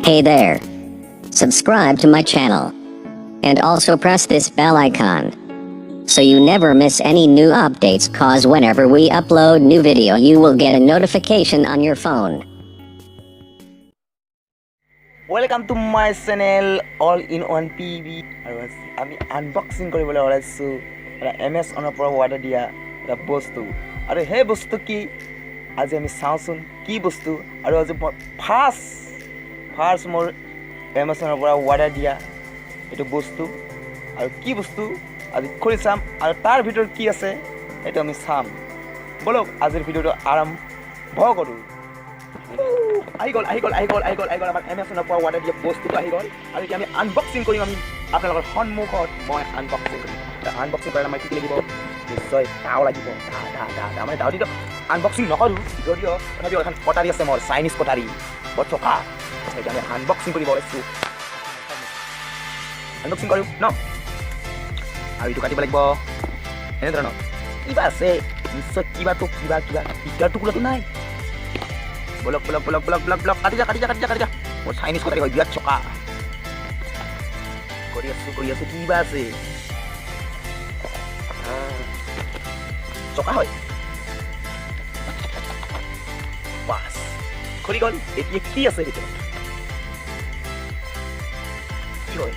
Hey there. Subscribe to my channel. And also press this bell icon. So you never miss any new updates, cause whenever we upload new video you will get a notification on your phone. Welcome to my channel all in one PV আৰু আমি unboxing কৰিবলৈ ওলাইছো এটা Amazon পৰা order দিয়া এটা বস্তু আৰু সেই বস্তু কি আজি আমি চাওঁচোন কি বস্তু আৰু আজি ফাৰ্ষ্ট মোৰ Amazon পৰা অৰ্ডাৰ দিয়া এইটো বস্তু আৰু কি বস্তু আজি খুলি চাম আৰু তাৰ ভিতৰত কি আছে এটা আমি চাম বলক আজিৰ ভিডিওটো আৰম্ভ কৰোঁ আহি গ'ল আমাৰ Amazon পৰা অৰ্ডাৰ দিয়া বস্তুটো আহি গ'ল আৰু এতিয়া আমি আনবক্সিং কৰিম আমি আপোনালোকৰ সন্মুখত মই আনবক্সিং কৰিম আনবক্সিং কৰাৰ আমাৰ কি লাগিব নিশ্চয় দাও লাগিব মানে দাও দিটো আনবক্সিং নকৰোঁ যদিও তথাপিও এখন কটাৰী আছে মোৰ চাইনিজ কটাৰী বৰ চকা সেইটো আমি আনবক্সিং কৰিব ওলাইছোঁ আনবক্সিং কৰোঁ ন আৰু এইটো কাটিব লাগিব এনেধৰণৰ কিবা আছে নিশ্চয় কিবা ইটাৰ টুকুৰাটো নাই ব্লক কাটি যা মোৰ চাইনিজ কটাৰী হয় বিৰাট চকা কৰি আছো কিবা আছে চকা হয় বাস খুলি গ'ল এতিয়া কি আছে ভিতৰত কি হয়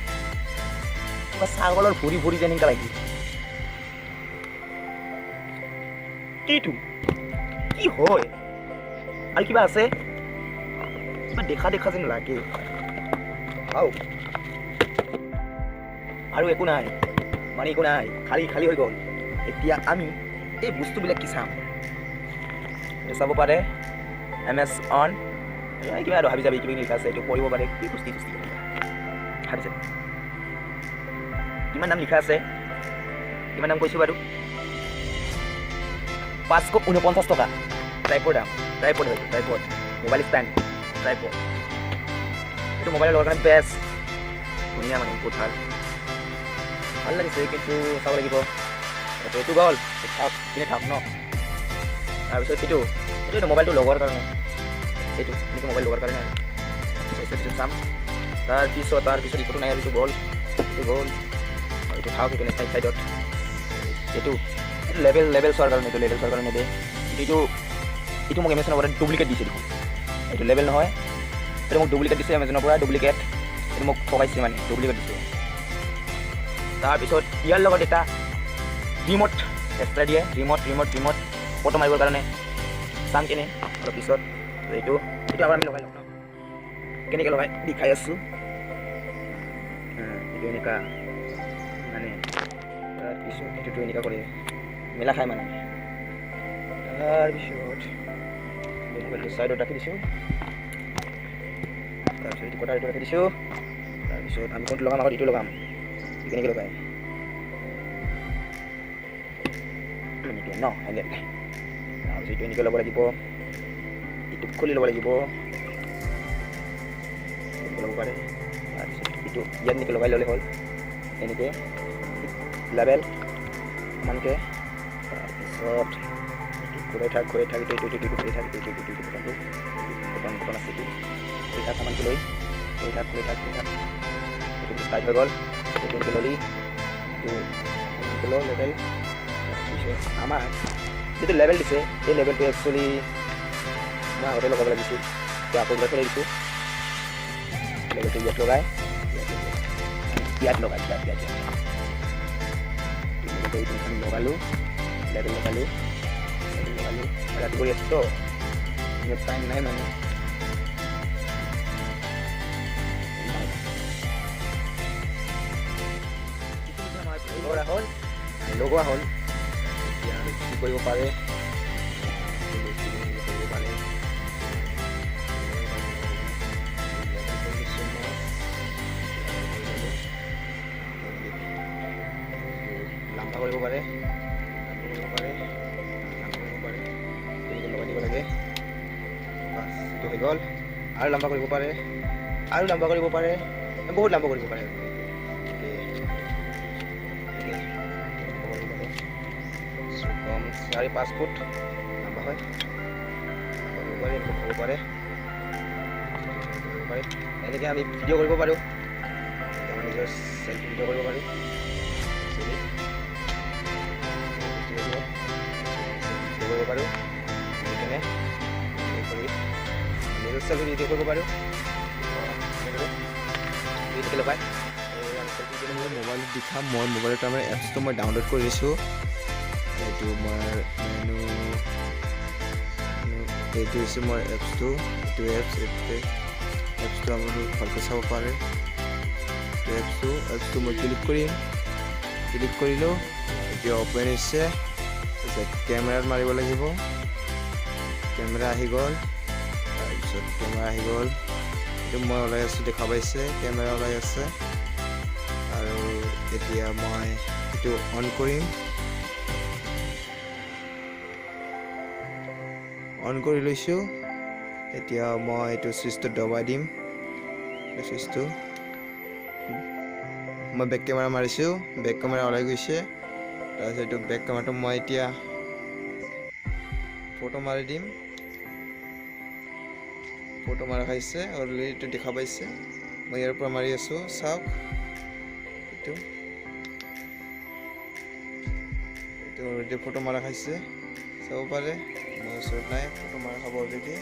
কিবা ছাগলৰ ভৰি যেন এনেকুৱা লাগি কিটো কি হয় আৰু কিবা আছে কিবা দেখা যেন লাগে আৰু একো নাই খালী হৈ গ'ল এতিয়া আমি এই বস্তুবিলাক কি চাম চাব পাৰে Amazon কিবা আৰু হাবি যাবি কিবা লিখা আছে এইটো পঢ়িব পাৰে কি বস্তু ভাবিছে কিমান নাম লিখা আছে কিমান নাম কৈছোঁ বাৰু 549 টকা ট্ৰাইপড মোবাইল ষ্টেণ্ড ট্ৰাইপড এইটো মোবাইলৰ লগৰ কাৰণে বেষ্ট ধুনীয়া মানে বহুত ভাল লাগিছে কিন্তু চাব লাগিব এইটো গ'ল কিনে থাক ন তাৰপিছত এইটো মোবাইলটো লগৰ কাৰণে এইটো মোবাইল লগৰ কাৰণে পিছত চাম তাৰপিছত ইটো নাই আৰু এইটো গ'ল এইটো থাক এইটো চাইডত এইটো লেবেল চোৱাৰ কাৰণে দে এইটো মোক Amazon পৰা ডুপ্লিকেট দিছে দেখোন এইটো লেবেল নহয় এইটো মোক ডুপ্লিকেট দিছে Amazon পৰা ডুপ্লিকেট এইটো মোক ঠগাইছে মানে ডুপ্লিকেট দিছে তাৰপিছত ইয়াৰ লগত এটা ৰিম'ট এক্সট্ৰা দিয়ে ৰিম'ট ফটো মাৰিবৰ কাৰণে চাম কেনে অলপ পিছত এইটো আবার আমি লগাই ল'ম ন কেনেকৈ লগাই দেখাই আছোঁ এইটো এনেকুৱা মানে তাৰপিছত এইটো এনেকুৱা কৰি মিলা খাই মানে তাৰপিছত মোবাইলটো চাইডত ৰাখি দিছোঁ তাৰপিছত এইটো কটাৰীটো ৰাখি দিছোঁ তাৰপিছত আমি কোনটো লগাম আগত এইটো লগাম কেনেকৈ লগাই এনেকৈ ন এনেকৈ তাৰপিছত এইটো এনেকৈ ল'ব লাগিব এইটো খুলি ল'ব লাগিব ল'ব পাৰে তাৰপিছত এইটো ইয়াত এনেকৈ লগাই ল'লে হ'ল এনেকৈ লেবেল ইমানকৈ তাৰপিছত ঘূৰাই থাক এইটো ঘূৰাই থাক বটন আছে ঘূৰি থাক সামানটো লৈ ঘূৰি থাক এইটো টাইট হৈ গ'ল এইটো এনেকৈ ল'লি এইটো ল লেবেল তাৰপিছত আমাৰ যিটো লেবেল দিছে এই লেবেলটো একচুৱেলি মই আগতে লগাব লাগিছিল এতিয়া আকৌ লগাই থৈ দিছোঁ লেবেলটো ইয়াত লগাই লগালোঁ লেবেল লগালোঁ ৰাতি কৰি আছোঁ তো ইয়াত টাইম নাই মানে লগোৱা হ'ল এতিয়া আৰু কি কৰিব পাৰে লাম্বা কৰিব পাৰে লগাই দিব লাগে বাছ এইটো হৈ গ'ল আৰু লাম্বা কৰিব পাৰে বহুত লাম্বা কৰিব পাৰে কম 4.5 ফুট লাম্বা হয় হ'ব পাৰে পাৰিম এনেকৈ আমি ভিডিঅ' কৰিব পাৰোঁ আমাৰ নিজৰ চেল্ফি ভিডিঅ' কৰিব পাৰোঁ ভিডিঅ' কৰিব পাৰোঁ সেইকাৰণে নিজৰ চেল্ফি ভিডিঅ' কৰিব পাৰোঁ লগাই মোবাইলত দেখাম মই মোবাইলত আমাৰ এপছটো মই ডাউনলোড কৰিছোঁ এইটো মই এইটো হৈছে মোৰ এপছটো এইটো এপছটো আপুনি ভালকৈ চাব পাৰে এইটো এপছটো মই ক্লিক কৰিলোঁ এতিয়া অপেন হৈছে কেমেৰাত মাৰিব লাগিব কেমেৰা আহি গ'ল তাৰপিছত কেমেৰা আহি গ'ল এইটো মই ওলাই আছোঁ দেখা পাইছে কেমেৰা ওলাই আছে আৰু এতিয়া মই এইটো অন কৰিম অন কৰি লৈছোঁ এতিয়া মই এইটো ছুইচটো দবাই দিম ছুইচটো মই বেক কেমেৰা মাৰিছোঁ বেক কেমেৰা ওলাই গৈছে তাৰপিছত এইটো বেক কেমেৰাটো মই এতিয়া ফটো মাৰি দিম ফটো মাৰা খাইছে অলৰেডি এইটো দেখা পাইছে মই ইয়াৰ পৰা মাৰি আছোঁ চাওক এইটো অলৰেডি ফটো মাৰা খাইছে চাব পাৰে মই ওচৰত নাই ফটো মাৰা খাব অলৰেডি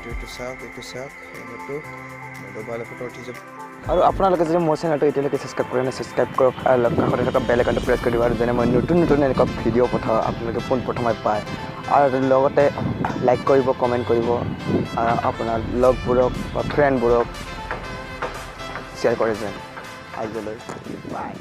এইটো চাওক এইটো মোবাইল ফটো উঠি যাব আৰু আপোনালোকে যদি মোৰ চেনেলটো এতিয়ালৈকে ছাবস্ক্ৰাইব কৰে নাই ছাবস্ক্ৰাইব কৰক আৰু কাষতে থকা বেল আইকনটো প্ৰেছ কৰি দিব আৰু যেনে মই নতুন এনেকুৱা ভিডিঅ' পঠাওঁ আপোনালোকে পোনপ্ৰথমে পায় আৰু লগতে লাইক কৰিব কমেণ্ট কৰিব আৰু আপোনাৰ লগবোৰক বা ফ্ৰেণ্ডবোৰক শ্বেয়াৰ কৰে যেন আজিলৈ বাই